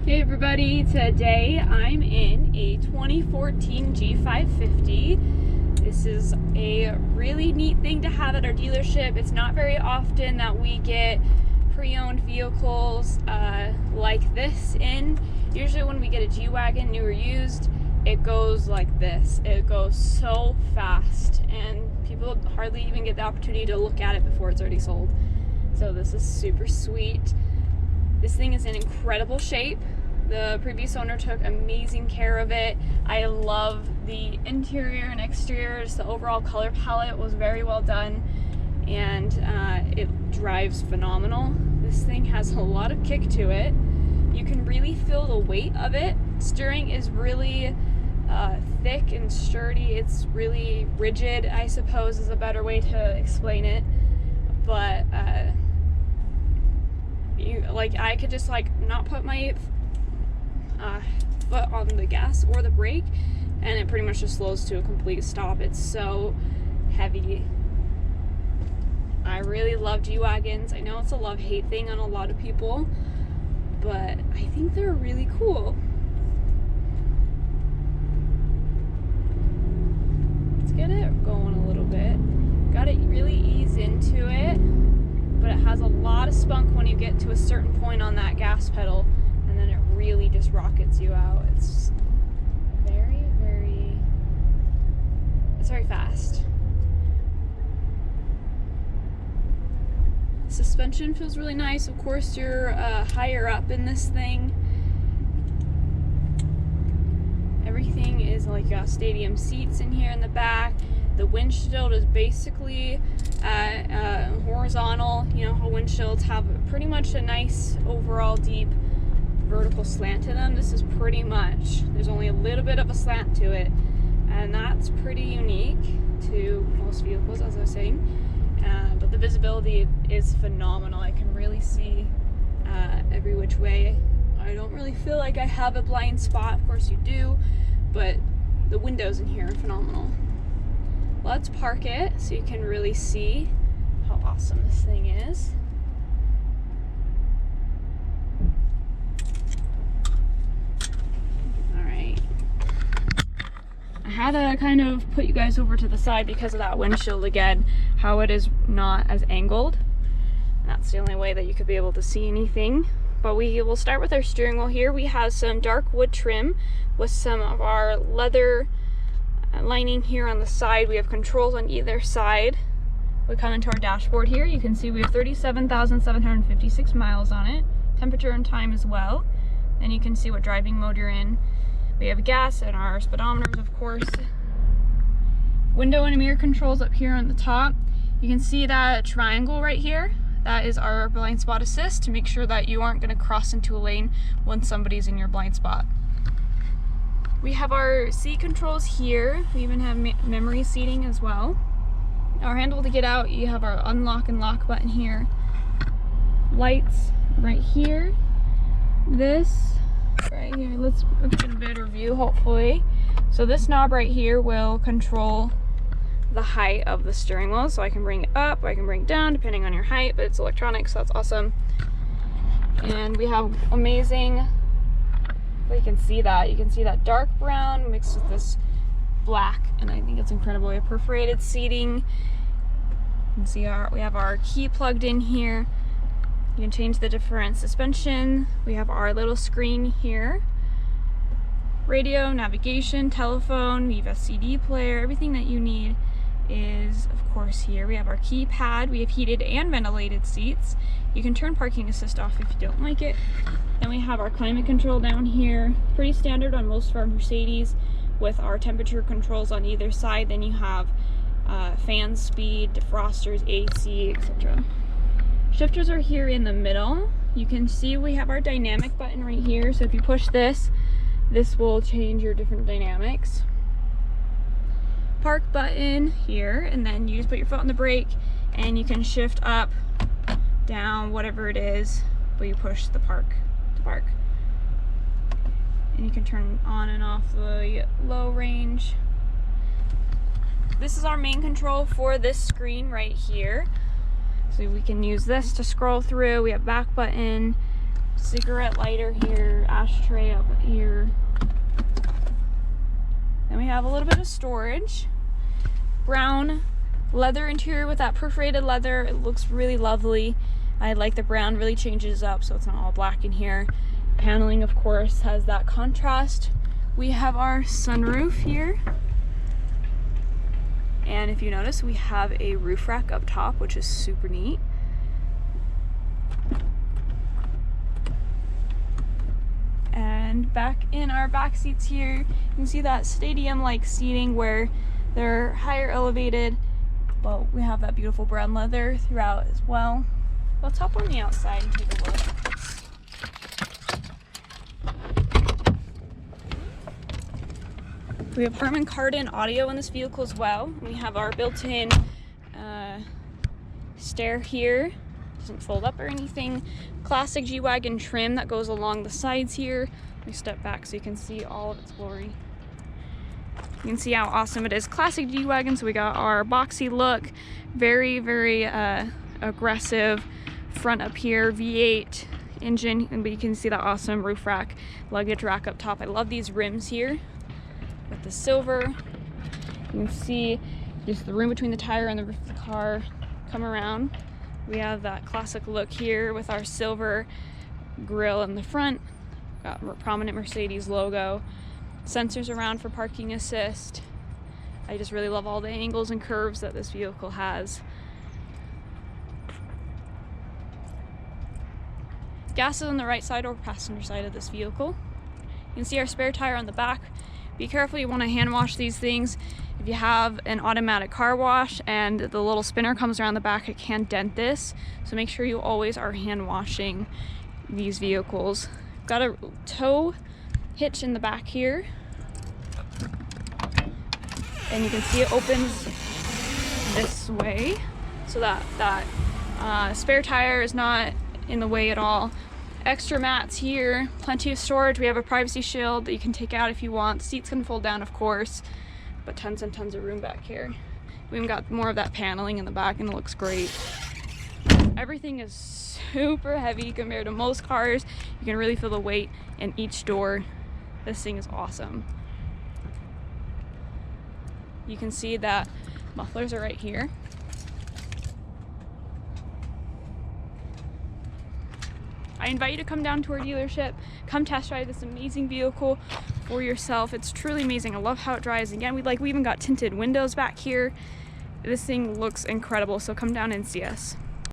Hey everybody, today I'm in a 2014 G550. This is a really neat thing to have at our dealership. It's not very often that we get pre-owned vehicles like this in. Usually when we get a G-Wagon, new or used, it goes like this. It goes so fast and people hardly even get the opportunity to look at it before it's already sold. So this is super sweet. This thing is in incredible shape. The previous owner took amazing care of it. I love the interior and exterior. Just the overall color palette was very well done, and it drives phenomenal. This thing has a lot of kick to it. You can really feel the weight of it. Steering is really thick and sturdy. It's really rigid, I suppose, is a better way to explain it. But I could just not put my foot on the gas or the brake, and it pretty much just slows to a complete stop. It's so heavy. I really love G-Wagons. I know it's a love-hate thing on a lot of people, but I think they're really cool. Let's get it going a little bit. Got to really ease into it, but it has a lot of spunk when you get to a certain point on that gas pedal, and then it really just rockets you out. It's very fast. Suspension feels really nice. Of course, you're higher up in this thing. Everything is like stadium seats in here in the back. The windshield is basically horizontal. You know how windshields have pretty much a nice overall deep vertical slant to them. This is pretty much, there's only a little bit of a slant to it, and that's pretty unique to most vehicles, as I was saying. But the visibility is phenomenal. I can really see every which way. I don't really feel like I have a blind spot. Of course you do, but the windows in here are phenomenal. Let's park it so you can really see how awesome this thing is. Alright. I had to kind of put you guys over to the side because of that windshield again, how it is not as angled. And that's the only way that you could be able to see anything. But we will start with our steering wheel here. We have some dark wood trim with some of our leather lining here on the side. We have controls on either side. We come into our dashboard here. You can see we have 37,756 miles on it. Temperature and time as well. Then you can see what driving mode you're in. We have gas and our speedometers, of course. Window and mirror controls up here on the top. You can see that triangle right here. That is our blind spot assist to make sure that you aren't going to cross into a lane when somebody's in your blind spot. We have our seat controls here. We even have memory seating as well. Our handle to get out, you have our unlock and lock button here. Lights right here. This right here, let's get a better view hopefully. So this knob right here will control the height of the steering wheel. So I can bring it up, or I can bring it down depending on your height, but it's electronic, so that's awesome. And we have amazing, well, you can see that dark brown mixed with this black, and I think it's incredible. We have perforated seating. You can see we have our key plugged in here. You can change the different suspension. We have our little screen here. Radio, navigation, telephone, we have a CD player. Everything that you need is, of course, here. We have our keypad. We have heated and ventilated seats. You can turn parking assist off if you don't like it. Then we have our climate control down here. Pretty standard on most of our Mercedes, with our temperature controls on either side. Then you have fan speed, defrosters, AC, etc. Shifters are here in the middle. You can see we have our dynamic button right here. So if you push this, this will change your different dynamics. Park button here, and then you just put your foot on the brake and you can shift up, down, whatever it is, but you push the park to park. And you can turn on and off the low range. This is our main control for this screen right here. So we can use this to scroll through. We have back button, cigarette lighter here, ashtray up here. Then we have a little bit of storage. Brown leather interior with that perforated leather. It looks really lovely. I like the brown, really changes up so it's not all black in here. Paneling, of course, has that contrast. We have our sunroof here. And if you notice, we have a roof rack up top, which is super neat. And back in our back seats here, you can see that stadium-like seating where they're higher elevated, but we have that beautiful brown leather throughout as well. Let's hop on the outside and take a look. We have Harman Kardon audio in this vehicle as well. We have our built-in stair here. Doesn't fold up or anything. Classic G-Wagon trim that goes along the sides here. Let me step back so you can see all of its glory. You can see how awesome it is. Classic G-Wagon, so we got our boxy look. Very, very aggressive front up here, V8 engine, but you can see that awesome roof rack, luggage rack up top. I love these rims here with the silver. You can see just the room between the tire and the roof of the car come around. We have that classic look here with our silver grille in the front. Got a prominent Mercedes logo. Sensors around for parking assist. I just really love all the angles and curves that this vehicle has. Gas is on the right side or passenger side of this vehicle. You can see our spare tire on the back. Be careful, you want to hand wash these things. If you have an automatic car wash and the little spinner comes around the back, it can dent this. So make sure you always are hand washing these vehicles. Got a tow hitch in the back here. And you can see it opens this way. So that spare tire is not in the way at all. Extra mats here, plenty of storage. We have a privacy shield that you can take out if you want. Seats can fold down, of course, but tons and tons of room back here. We even got more of that paneling in the back and it looks great. Everything is super heavy compared to most cars. You can really feel the weight in each door. This thing is awesome. You can see that mufflers are right here. I invite you to come down to our dealership, come test drive this amazing vehicle for yourself. It's truly amazing. I love how it drives. Again, we even got tinted windows back here. This thing looks incredible, so come down and see us.